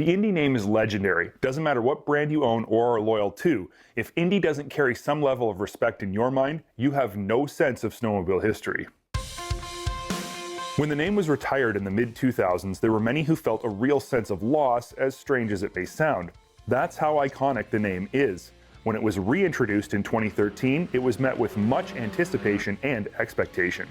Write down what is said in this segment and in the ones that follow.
The Indy name is legendary. Doesn't matter what brand you own or are loyal to, if Indy doesn't carry some level of respect in your mind, you have no sense of snowmobile history. When the name was retired in the mid-2000s, there were many who felt a real sense of loss, as strange as it may sound. That's how iconic the name is. When it was reintroduced in 2013, it was met with much anticipation and expectation.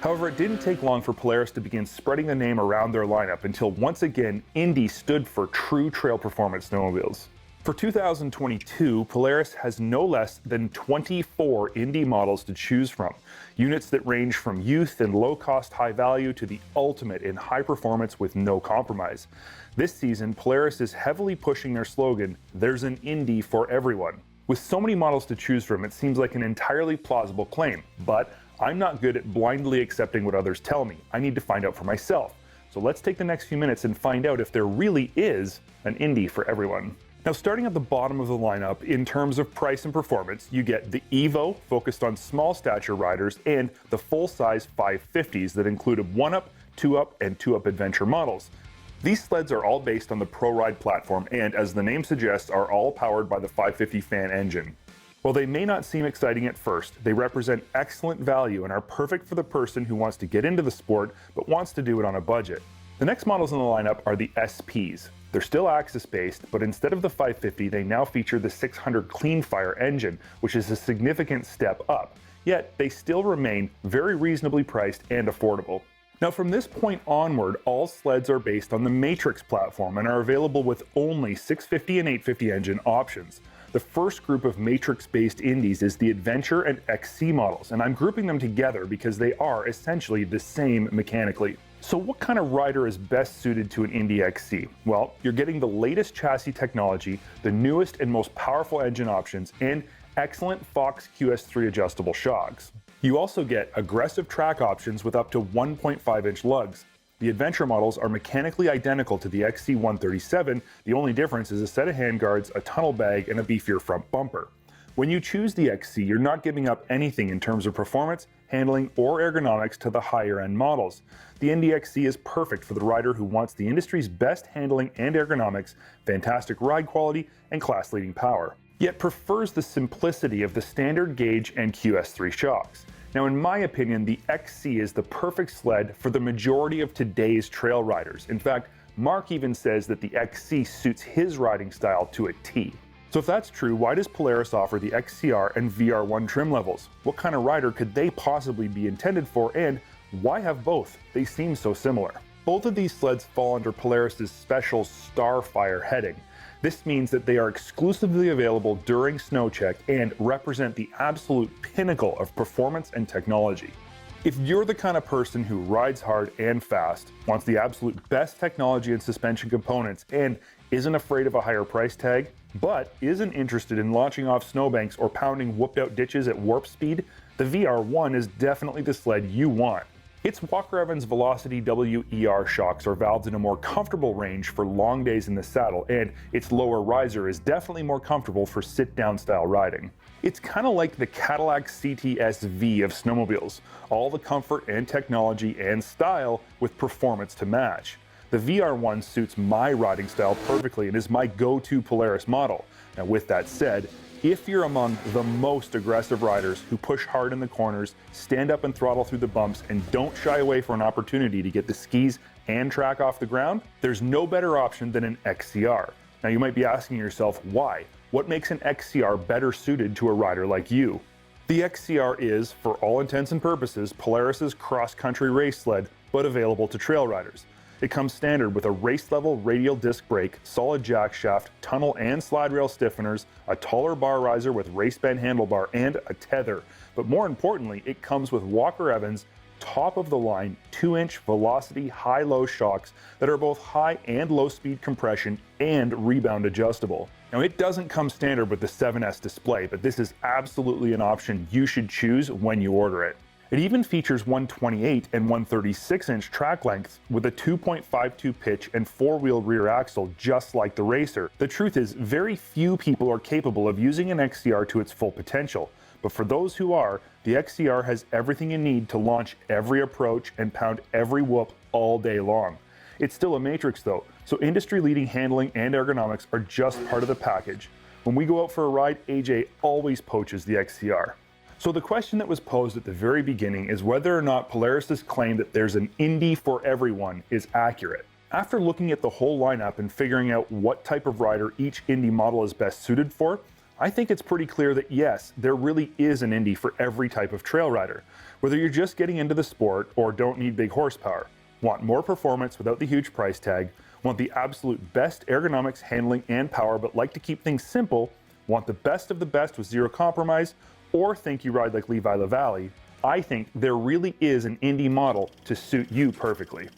However, it didn't take long for Polaris to begin spreading the name around their lineup until once again, Indy stood for true trail performance snowmobiles. For 2022, Polaris has no less than 24 Indy models to choose from, units that range from youth and low-cost high-value to the ultimate in high performance with no compromise. This season, Polaris is heavily pushing their slogan, "There's an Indy for everyone." With so many models to choose from, it seems like an entirely plausible claim, but I'm not good at blindly accepting what others tell me. I need to find out for myself. So let's take the next few minutes and find out if there really is an Indy for everyone. Now, starting at the bottom of the lineup, in terms of price and performance, you get the Evo, focused on small stature riders, and the full-size 550s that included 1-up, 2-up, and 2-up adventure models. These sleds are all based on the ProRide platform and, as the name suggests, are all powered by the 550 fan engine. While they may not seem exciting at first, they represent excellent value and are perfect for the person who wants to get into the sport but wants to do it on a budget. The next models in the lineup are the SPs. They're still axis-based, but instead of the 550, they now feature the 600 Cleanfire engine, which is a significant step up. Yet, they still remain very reasonably priced and affordable. Now, from this point onward, all sleds are based on the Matrix platform and are available with only 650 and 850 engine options. The first group of Matrix-based Indies is the Adventure and XC models, and I'm grouping them together because they are essentially the same mechanically. So what kind of rider is best suited to an Indy XC? Well, you're getting the latest chassis technology, the newest and most powerful engine options, and excellent Fox QS3 adjustable shocks. You also get aggressive track options with up to 1.5-inch lugs. The Adventure models are mechanically identical to the XC137, the only difference is a set of handguards, a tunnel bag, and a beefier front bumper. When you choose the XC, you're not giving up anything in terms of performance, handling, or ergonomics to the higher-end models. The Indy XC is perfect for the rider who wants the industry's best handling and ergonomics, fantastic ride quality, and class-leading power, yet prefers the simplicity of the standard gauge and QS3 shocks. Now, in my opinion, the XC is the perfect sled for the majority of today's trail riders. In fact, Mark even says that the XC suits his riding style to a T. So if that's true, why does Polaris offer the XCR and VR1 trim levels? What kind of rider could they possibly be intended for, and why have both? They seem so similar. Both of these sleds fall under Polaris's special Starfire heading. This means that they are exclusively available during SnowCheck and represent the absolute pinnacle of performance and technology. If you're the kind of person who rides hard and fast, wants the absolute best technology and suspension components, and isn't afraid of a higher price tag, but isn't interested in launching off snowbanks or pounding whooped-out ditches at warp speed, the VR1 is definitely the sled you want. Its Walker Evans Velocity WER shocks are valved in a more comfortable range for long days in the saddle, and its lower riser is definitely more comfortable for sit-down style riding. It's kind of like the Cadillac CTS-V of snowmobiles, all the comfort and technology and style with performance to match. The VR1 suits my riding style perfectly and is my go-to Polaris model. Now, with that said, if you're among the most aggressive riders who push hard in the corners, stand up and throttle through the bumps, and don't shy away for an opportunity to get the skis and track off the ground, there's no better option than an XCR. Now, you might be asking yourself, why? What makes an XCR better suited to a rider like you? The XCR is, for all intents and purposes, Polaris's cross-country race sled, but available to trail riders. It comes standard with a race-level radial disc brake, solid jack shaft, tunnel and slide rail stiffeners, a taller bar riser with race bend handlebar, and a tether. But more importantly, it comes with Walker Evans top-of-the-line 2-inch Velocity high-low shocks that are both high and low speed compression and rebound adjustable. Now, it doesn't come standard with the 7S display, but this is absolutely an option you should choose when you order it. It even features 128 and 136-inch track lengths with a 2.52 pitch and 4-wheel rear axle just like the Racer. The truth is, very few people are capable of using an XCR to its full potential, but for those who are, the XCR has everything you need to launch every approach and pound every whoop all day long. It's still a matrix though, so industry-leading handling and ergonomics are just part of the package. When we go out for a ride, AJ always poaches the XCR. So the question that was posed at the very beginning is whether or not Polaris's claim that there's an Indy for everyone is accurate. After looking at the whole lineup and figuring out what type of rider each Indy model is best suited for, I think it's pretty clear that yes, there really is an Indy for every type of trail rider. Whether you're just getting into the sport or don't need big horsepower, want more performance without the huge price tag, want the absolute best ergonomics, handling, and power but like to keep things simple, want the best of the best with zero compromise, or think you ride like Levi LaValle, I think there really is an Indy model to suit you perfectly.